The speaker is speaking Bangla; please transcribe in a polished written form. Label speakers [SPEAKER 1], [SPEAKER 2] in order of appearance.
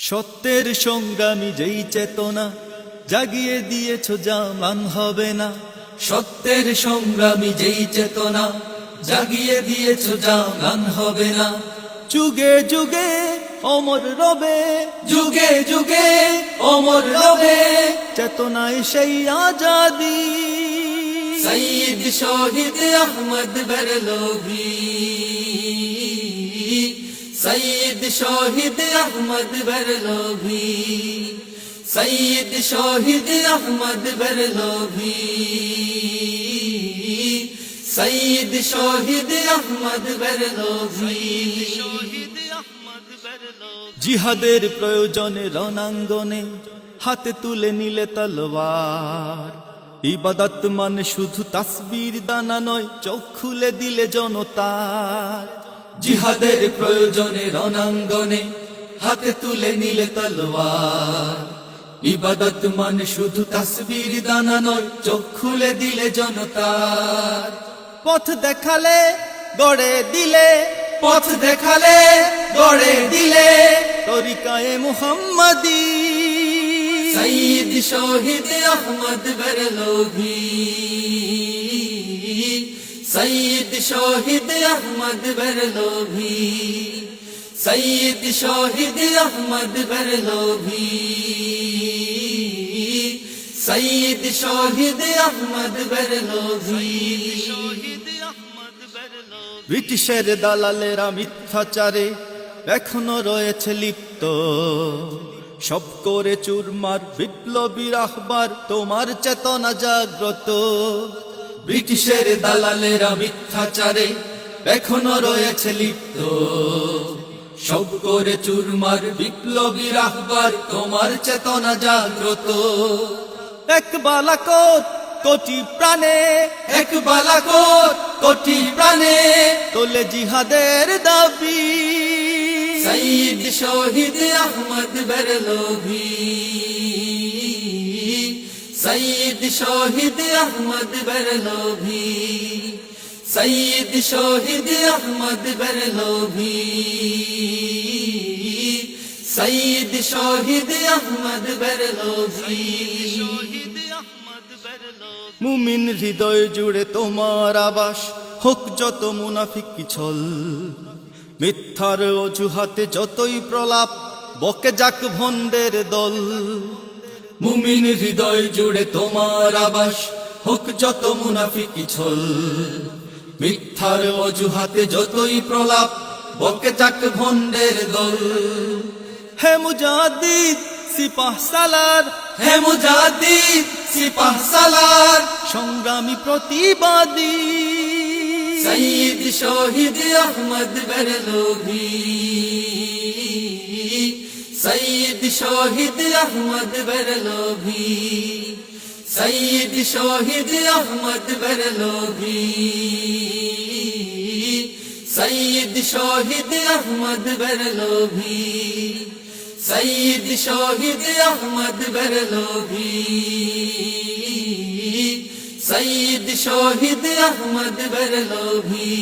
[SPEAKER 1] সত্যের সংগ্রামী যেই চেতনা জাগিয়ে দিয়েছ জামান হবে না।
[SPEAKER 2] সত্যের সংগ্রামী যেই চেতনা জাগিয়ে দিয়েছ জামান হবে না।
[SPEAKER 1] যুগে যুগে অমর রবে,
[SPEAKER 2] যুগে যুগে অমর রবে
[SPEAKER 1] চেতনায় সেই আজাদি।
[SPEAKER 2] সঈদ শহীদ আহমদ বরলভী, সঈদ শহীদ আহমদ বরলভী, সঈদ শহীদ আহমদ বরলভী, সঈদ শহীদ আহমদ বরলভী।
[SPEAKER 1] জিহাদের প্রয়োজনে রণাঙ্গনে হাতে তুলে নিলে তলোয়ার। ইবাদত মানে শুধু তাসবির দানা নয়, চোখ খুলে দিলে জনতার।
[SPEAKER 2] জিহাদের প্রয়োজনে রণাঙ্গনে হাতে তুলে নিলে তলোয়ার। ইবাদত মানে শুধু তাসবির দানা নয়, চোখ খুলে দিলে জনতার।
[SPEAKER 1] পথ দেখালে গড়ে দিলে,
[SPEAKER 2] পথ দেখালে গড়ে দিলে
[SPEAKER 1] তরিকায়ে মুহাম্মাদি।
[SPEAKER 2] সঈদ শহীদ আহমদ বরলভী, সঈদ শহীদ আহমদ বরলভী, সঈদ শহীদ আহমদ বরলভী, সঈদ শহীদ আহমদ বরলভী।
[SPEAKER 1] ব্রিটিশের দালালেরা মিথ্যাচারে এখনো রয়েছে লিপ্ত, সব করে চুরমার বিপ্লবী রাহবার তোমার চেতনা জাগ্রত।
[SPEAKER 2] ব্রিটিশের দালালেরা মিথ্যাচারে এখনো রয়েছে লিপ্ত, সব করে চুরমার বিপ্লবী রাহবার তোমার চেতনা জাগ্রত।
[SPEAKER 1] এক বালাকোট কোটি প্রাণে,
[SPEAKER 2] এক বালাকোট কোটি প্রাণে
[SPEAKER 1] তোলে জিহাদের দাবি।
[SPEAKER 2] সঈদ শহীদ আহমদ বরলভী, সঈদ শহীদ আহমদ বরলভী, সঈদ শহীদ আহমদ বরলভী, সঈদ শহীদ আহমদ বরলভী।
[SPEAKER 1] মুমিন হৃদয় জুড়ে তোমার আবাস, হোক যত মুনাফিক ছল। মিথ্যার অজুহাতে যতই প্রলাপ, বকে যাক ভণ্ডের দল।
[SPEAKER 2] মুমিন হৃদয় জুড়ে তোমার আবাস, হোক যত মুনাফিক ছল। মিথ্যার অজুহাতে যতই প্রলাপ, বকে যাক ভণ্ডের দল।
[SPEAKER 1] হে মুজাদ্দিদ সিপাহ সালার,
[SPEAKER 2] হে মুজাদ্দিদ সিপাহ সালার,
[SPEAKER 1] সংগ্রামী প্রতিবাদী।
[SPEAKER 2] সঈদ শহীদ আহমদ বরলভী, সঈদ শহীদ আহমদ বরলভী, সঈদ শহীদ আহমদ বরলভী, সঈদ শহীদ আহমদ বরলভী, সঈদ শহীদ আহমদ বরলভী, সঈদ শহীদ আহমদ বরলভী।